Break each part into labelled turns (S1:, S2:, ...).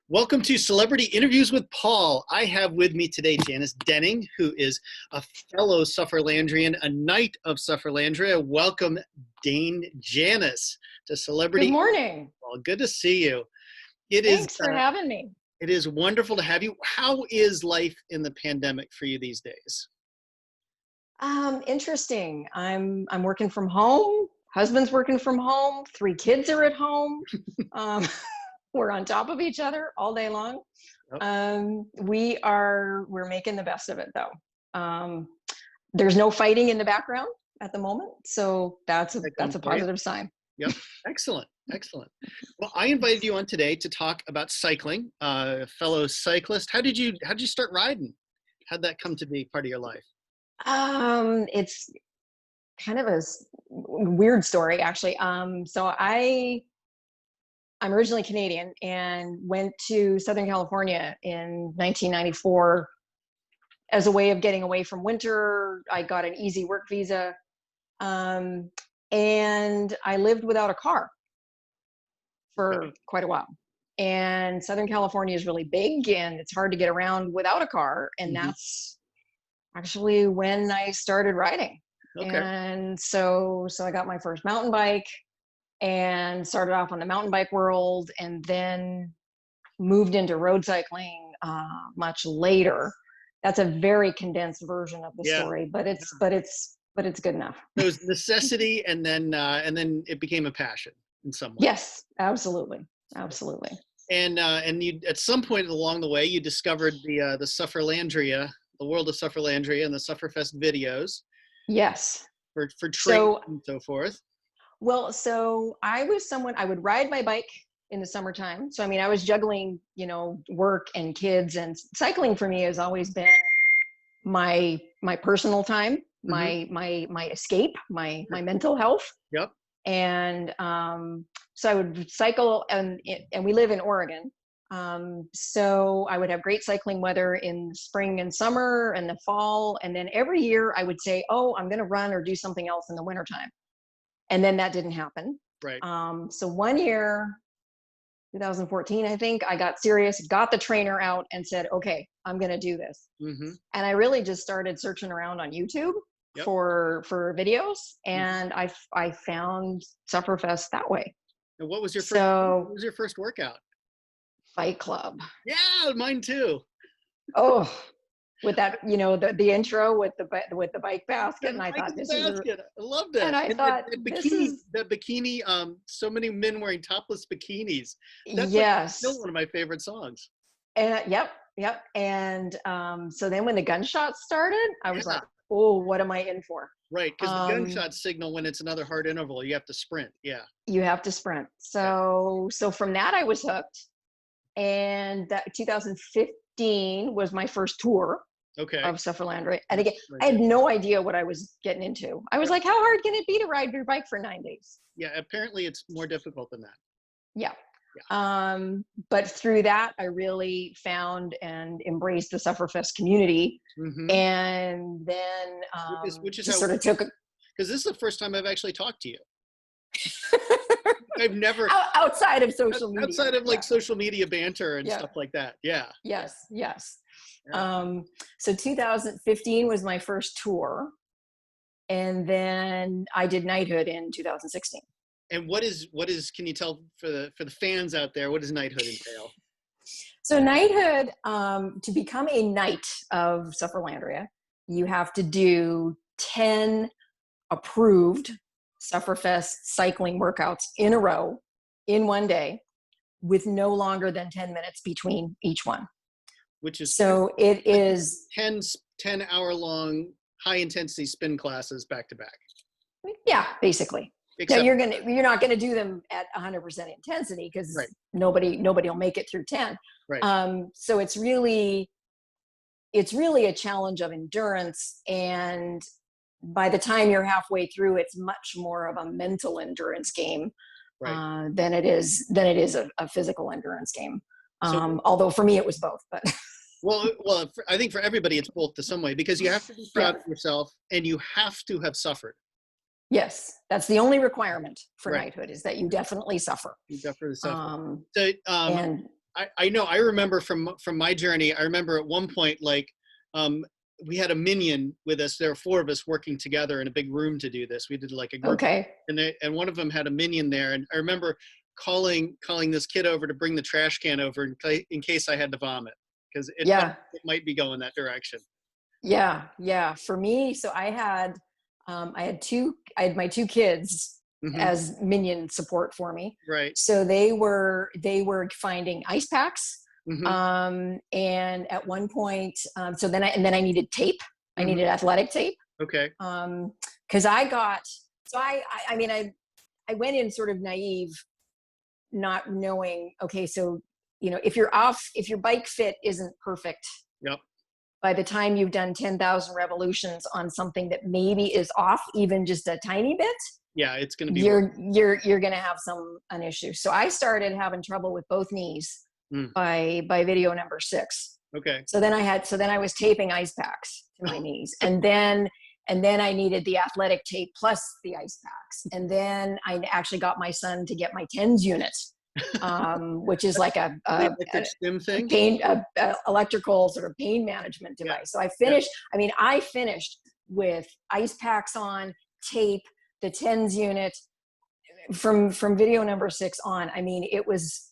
S1: Welcome to Celebrity Interviews with Paul. I have with me today Janis Denning, who is a fellow Sufferlandrian, a knight of Sufferlandria. Welcome, Dame Janis, to Celebrity.
S2: Good morning.
S1: Well, good to see you.
S2: Thanks for having me.
S1: It is wonderful to have you. How is life in the pandemic for you these days?
S2: Interesting. I'm working from home. Husband's working from home. 3 kids are at home. We're on top of each other all day long. Yep. We're making the best of it though. There's no fighting in the background at the moment, so that's a positive sign.
S1: Yep. Excellent. Excellent. Well, I invited you on today to talk about cycling, fellow cyclist. How did you start riding? How'd that come to be part of your life?
S2: It's kind of a weird story, actually. So I'm originally Canadian and went to Southern California in 1994 as a way of getting away from winter. I got an easy work visa, and I lived without a car for quite a while. And Southern California is really big and it's hard to get around without a car. And that's actually when I started riding. Okay. And so I got my first mountain bike and started off on the mountain bike world, and then moved into road cycling much later. That's a very condensed version of the story, but it's good enough.
S1: It was necessity, and then it became a passion in some way.
S2: Yes, absolutely.
S1: And you, at some point along the way, you discovered the Sufferlandria, the world of Sufferlandria, and the Sufferfest videos.
S2: Yes.
S1: For training and so forth.
S2: Well, so I would ride my bike in the summertime. So, I mean, I was juggling, work and kids, and cycling for me has always been my personal time, my escape, my mental health.
S1: Yep.
S2: And so I would cycle, and we live in Oregon. So I would have great cycling weather in the spring and summer and the fall. And then every year I would say, oh, I'm going to run or do something else in the wintertime. And then that didn't happen.
S1: Right.
S2: So one year, 2014, I think, I got serious, got the trainer out and said, okay, I'm going to do this. And I really just started searching around on YouTube for videos. And I found Sufferfest that way.
S1: And what was your first workout?
S2: Fight Club.
S1: Yeah, mine too.
S2: Oh, with that, the intro with the bike basket, and I thought
S1: I love that.
S2: And I thought
S1: that bikini. So many men wearing topless bikinis. That's still one of my favorite songs.
S2: And yep. And so then when the gunshots started, I was like, oh, what am I in for?
S1: Right, because the gunshots signal when it's another hard interval. You have to sprint. Yeah.
S2: You have to sprint. So from that I was hooked. And that 2015 was my first tour of Sufferlandria. And again, I had no idea what I was getting into. I was like, how hard can it be to ride your bike for 9 days?
S1: Yeah, apparently it's more difficult than that.
S2: Yeah. But through that, I really found and embraced the Sufferfest community. And then
S1: which is
S2: just
S1: how
S2: sort of took it.
S1: Because this is the first time I've actually talked to you. I've never
S2: outside of social media.
S1: Outside of social media banter and stuff like that. Yeah.
S2: Yes. So 2015 was my first tour. And then I did Knighthood in 2016.
S1: And what is can you tell for the fans out there, what does Knighthood entail?
S2: So Knighthood, to become a knight of Sufferlandria, you have to do 10 approved Sufferfest cycling workouts in a row in one day with no longer than 10 minutes between each one.
S1: Which is
S2: it is
S1: 10 hour long high intensity spin classes back to back.
S2: Yeah, basically. Now you're not gonna do them at 100% intensity because nobody will make it through 10.
S1: Right.
S2: So it's really a challenge of endurance, and by the time you're halfway through, it's much more of a mental endurance game than it is a physical endurance game. Although for me it was both, but.
S1: Well, I think for everybody it's both to some way, because you have to be proud of yourself and you have to have suffered.
S2: Yes, that's the only requirement for knighthood, is that you definitely suffer.
S1: You definitely suffer. I know. I remember from my journey. I remember at one point, like, we had a minion with us. There were four of us working together in a big room to do this. We did like a group,
S2: Okay.
S1: and one of them had a minion there. And I remember calling this kid over to bring the trash can over in case I had to vomit, because it might be going that direction.
S2: Yeah, yeah. For me, so I had my two kids as minion support for me.
S1: Right.
S2: So they were finding ice packs. And at one point, so then I needed tape. I needed athletic tape.
S1: Okay.
S2: Because I mean, I went in sort of naive, not knowing, okay, so, if your bike fit isn't perfect,
S1: yep,
S2: by the time you've done 10,000 revolutions on something that maybe is off even just a tiny bit,
S1: yeah, it's going to be
S2: you're going to have an issue. So I started having trouble with both knees by video number 6.
S1: Okay.
S2: So then I was taping ice packs to my knees, and then I needed the athletic tape plus the ice packs, and then I actually got my son to get my TENS unit, which is like a
S1: stim thing,
S2: electrical sort of pain management device. Yeah. So I finished. Yeah. I mean, I finished with ice packs on, tape, the TENS unit from video number 6 on. I mean, it was.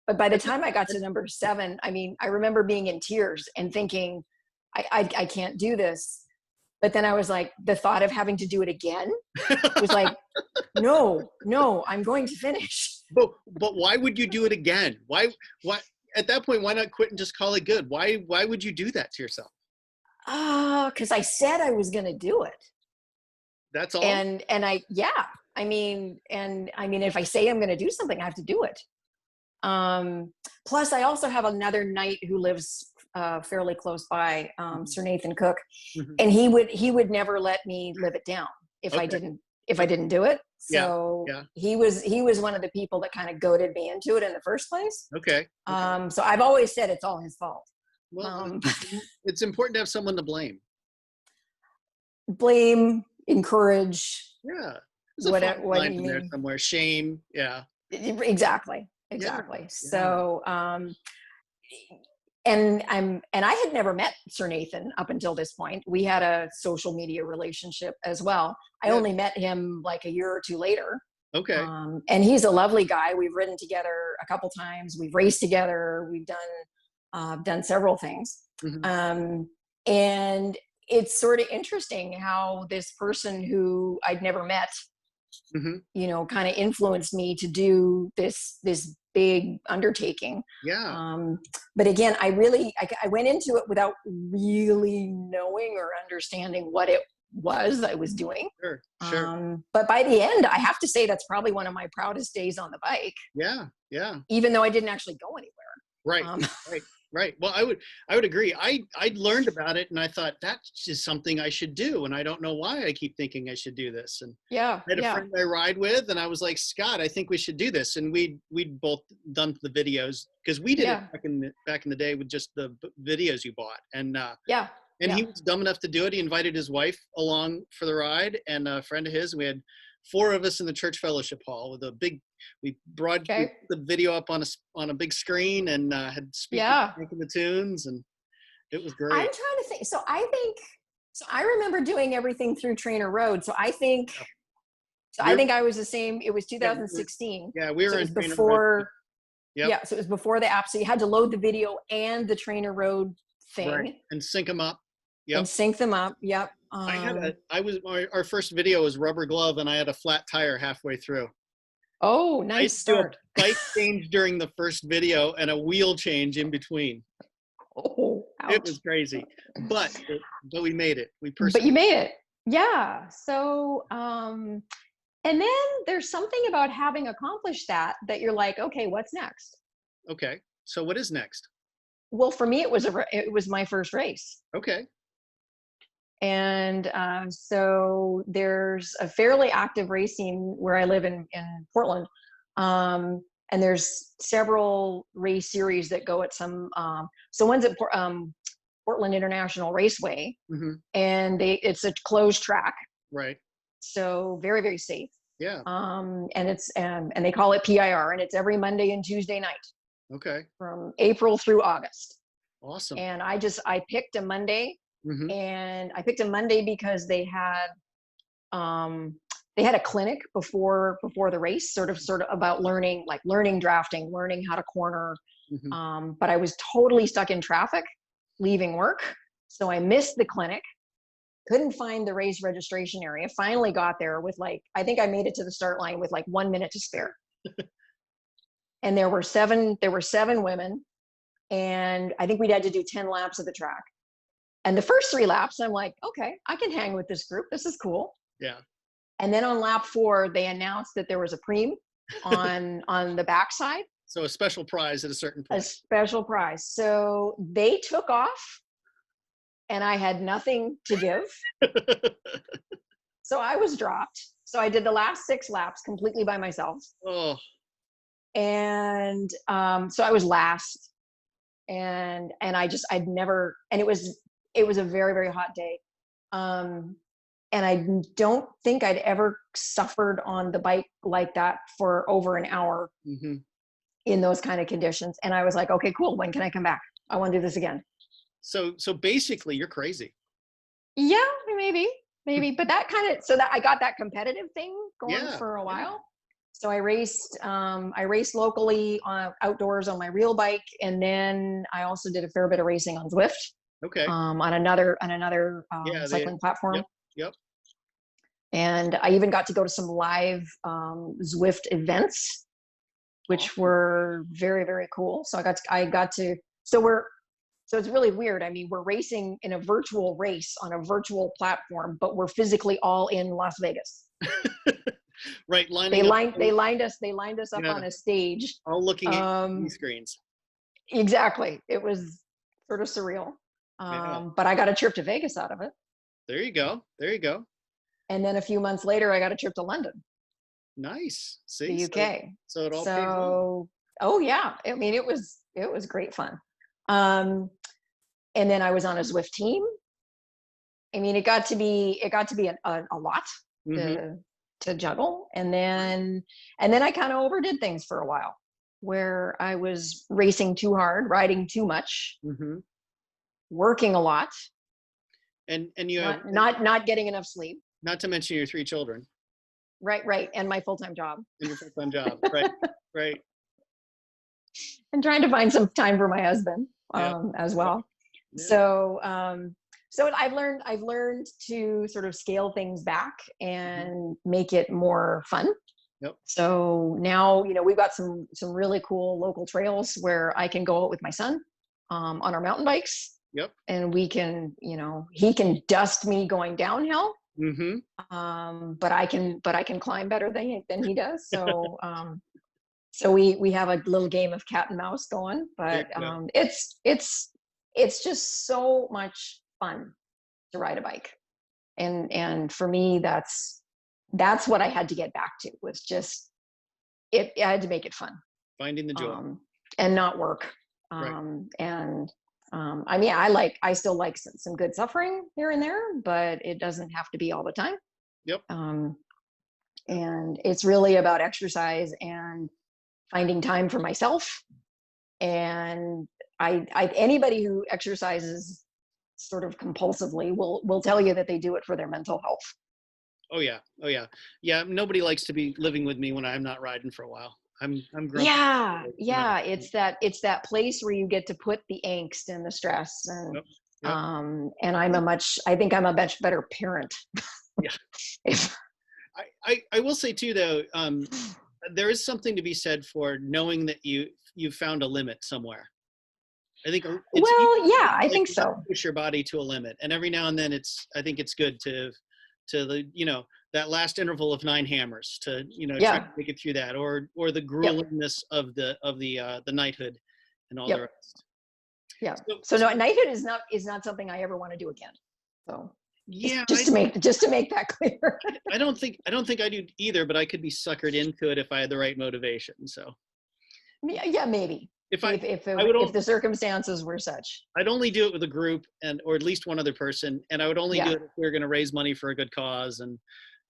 S2: But by the time I got to number 7, I mean, I remember being in tears and thinking, I can't do this. But then I was like, the thought of having to do it again was like, no, I'm going to finish.
S1: But why would you do it again? Why at that point, why not quit and just call it good? Why would you do that to yourself?
S2: Because I said I was going to do it.
S1: That's all.
S2: And I mean, if I say I'm going to do something, I have to do it. Plus I also have another knight who lives fairly close by, Sir Nathan Cook, and he would never let me live it down if I didn't do it. So he was one of the people that kind of goaded me into it in the first place.
S1: Okay.
S2: So I've always said it's all his fault.
S1: Well, it's important to have someone to blame.
S2: Blame, encourage.
S1: Yeah. There's a line in there somewhere. Shame. Yeah.
S2: Exactly. Yeah. So, and I had never met Sir Nathan up until this point. We had a social media relationship as well. I only met him like a year or two later.
S1: Okay.
S2: And he's a lovely guy. We've ridden together a couple times. We've raced together. We've done several things. And it's sort of interesting how this person who I'd never met, kind of influenced me to do this big undertaking.
S1: Yeah.
S2: But again, I went into it without really knowing or understanding what it was I was doing.
S1: Sure.
S2: But by the end, I have to say that's probably one of my proudest days on the bike.
S1: Yeah.
S2: Even though I didn't actually go anywhere.
S1: Right. Well, I would agree. I'd learned about it and I thought that's just something I should do. And I don't know why I keep thinking I should do this. And I had a friend I ride with and I was like, Scott, I think we should do this. And we'd both done the videos because we did it back in the day with just the videos you bought. And he was dumb enough to do it. He invited his wife along for the ride and a friend of his. We had 4 of us in the church fellowship hall with we broadcast the video up on a big screen and had speakers making the tunes, and it was great.
S2: I'm trying to think. So I remember doing everything through Trainer Road. So I think I was the same. It was 2016.
S1: Yeah, we were
S2: in Trainer Road. Yeah, so it was before the app. So you had to load the video and the Trainer Road thing
S1: and sync them up.
S2: And sync them up. Yep.
S1: Our first video was rubber glove, and I had a flat tire halfway through.
S2: Oh, nice start.
S1: A bike change during the first video and a wheel change in between.
S2: Oh, ouch.
S1: It was crazy, but we made it. We persevered.
S2: But you made it. Yeah. So, and then there's something about having accomplished that you're like, okay, what's next?
S1: Okay. So what is next?
S2: Well, for me, it was my first race.
S1: Okay.
S2: And so there's a fairly active race scene where I live in Portland. And there's several race series that go at some, so one's at Portland International Raceway, and it's a closed track.
S1: Right.
S2: So very, very safe.
S1: Yeah.
S2: And it's, and they call it PIR, and it's every Monday and Tuesday night.
S1: Okay.
S2: from April through August.
S1: Awesome.
S2: And I picked a Monday,
S1: Mm-hmm.
S2: and I picked a Monday because they had a clinic before the race, sort of about learning drafting, learning how to corner.
S1: Mm-hmm.
S2: But I was totally stuck in traffic leaving work, so I missed the clinic. Couldn't find the race registration area. Finally got there with I think I made it to the start line with 1 minute to spare. And there were seven women, and I think we'd had to do 10 laps of the track. And the first 3 laps, I'm like, okay, I can hang with this group. This is cool.
S1: Yeah.
S2: And then on lap 4, they announced that there was a preem on the backside.
S1: So a special prize at a certain point.
S2: A special prize. So they took off, and I had nothing to give. So I was dropped. So I did the last 6 laps completely by myself.
S1: Oh.
S2: And so I was last. And I'd never, and it was a very, very hot day. And I don't think I'd ever suffered on the bike like that for over an hour
S1: Mm-hmm.
S2: in those kind of conditions. And I was like, okay, cool. When can I come back? I want to do this again.
S1: So basically you're crazy.
S2: Yeah, maybe. But that that I got that competitive thing going for a while.
S1: Yeah.
S2: So I raced locally outdoors on my real bike. And then I also did a fair bit of racing on Zwift.
S1: Okay.
S2: On another cycling platform.
S1: Yep.
S2: And I even got to go to some live Zwift events, which were very, very cool. So so it's really weird. I mean, we're racing in a virtual race on a virtual platform, but we're physically all in Las Vegas.
S1: Right.
S2: They lined us up on a stage.
S1: All looking at screens.
S2: Exactly. It was sort of surreal. But I got a trip to Vegas out of it.
S1: There you go.
S2: And then a few months later, I got a trip to London.
S1: Nice. See,
S2: the UK.
S1: So it all paid off.
S2: Oh yeah. I mean, it was great fun. And then I was on a Zwift team. I mean, it got to be a lot to juggle. And then I kind of overdid things for a while, where I was racing too hard, riding too much, working a lot,
S1: and you have
S2: not getting enough sleep.
S1: Not to mention your 3 children.
S2: Right, and my full-time job.
S1: And your full-time job, right.
S2: And trying to find some time for my husband as well. Yeah. So I've learned to sort of scale things back and make it more fun.
S1: Yep.
S2: So now, we've got some really cool local trails where I can go out with my son on our mountain bikes.
S1: Yep.
S2: And we can, he can dust me going downhill. But I can climb better than he does. So so we have a little game of cat and mouse going, but it's just so much fun to ride a bike. And for me, that's what I had to get back to, was just I had to make it fun.
S1: Finding the joy.
S2: And not work. I mean, I still like some good suffering here and there, but it doesn't have to be all the time.
S1: Yep.
S2: And it's really about exercise and finding time for myself. And anybody who exercises sort of compulsively will tell you that they do it for their mental health. Oh yeah.
S1: Nobody likes to be living with me when I'm not riding for a while. I'm grumpy.
S2: Yeah. It's that place where you get to put the angst and the stress and
S1: Yep.
S2: And I think I'm a much better parent.
S1: Yeah. I will say too, though, there is something to be said for knowing that you've found a limit somewhere. I think
S2: I think so.
S1: Push your body to a limit, and every now and then I think it's good to the that last interval of 9 hammers to try to make it through that, or the gruelingness of the knighthood and all the rest.
S2: Yeah. So no, knighthood is not something I ever want to do again. So
S1: yeah,
S2: just to make that clear.
S1: I don't think I do either, but I could be suckered into it if I had the right motivation. So
S2: yeah, maybe. If the circumstances were such,
S1: I'd only do it with a group or at least one other person, and I would only do it if we were going to raise money for a good cause and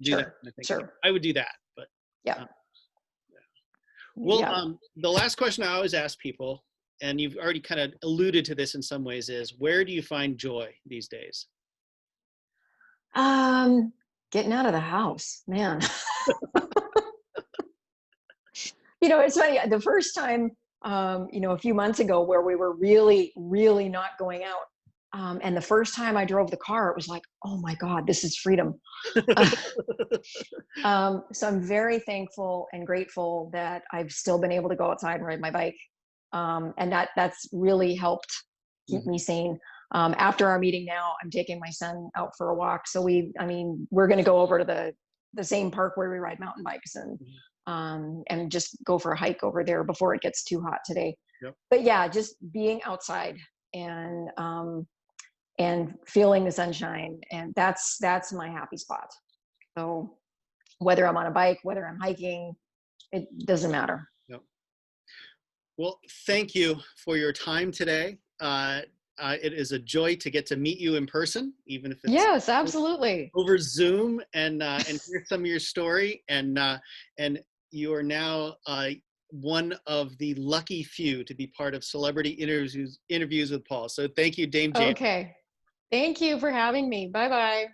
S1: do that kind of thing.
S2: Sure.
S1: I would do that, but Well,
S2: Yeah.
S1: the last question I always ask people, and you've already kind of alluded to this in some ways, is where do you find joy these days?
S2: Um, Getting out of the house, man. It's funny. The first time, a few months ago, where we were really, really not going out, and the first time I drove the car, it was like, oh my God, this is freedom. So I'm very thankful and grateful that I've still been able to go outside and ride my bike, and that's really helped keep
S1: Mhm.
S2: me sane. After our meeting now, I'm taking my son out for a walk. So we're going to go over to the same park where we ride mountain bikes and just go for a hike over there before it gets too hot today.
S1: Yep.
S2: But yeah, just being outside and feeling the sunshine, and that's my happy spot. So whether I'm on a bike, whether I'm hiking, it doesn't matter.
S1: Yep. Well, thank you for your time today. It is a joy to get to meet you in person, even if it's
S2: Yes, absolutely.
S1: over Zoom, and hear some of your story. And you are now one of the lucky few to be part of celebrity interviews with Paul. So thank you, Dame Janis.
S2: Okay. Thank you for having me. Bye bye.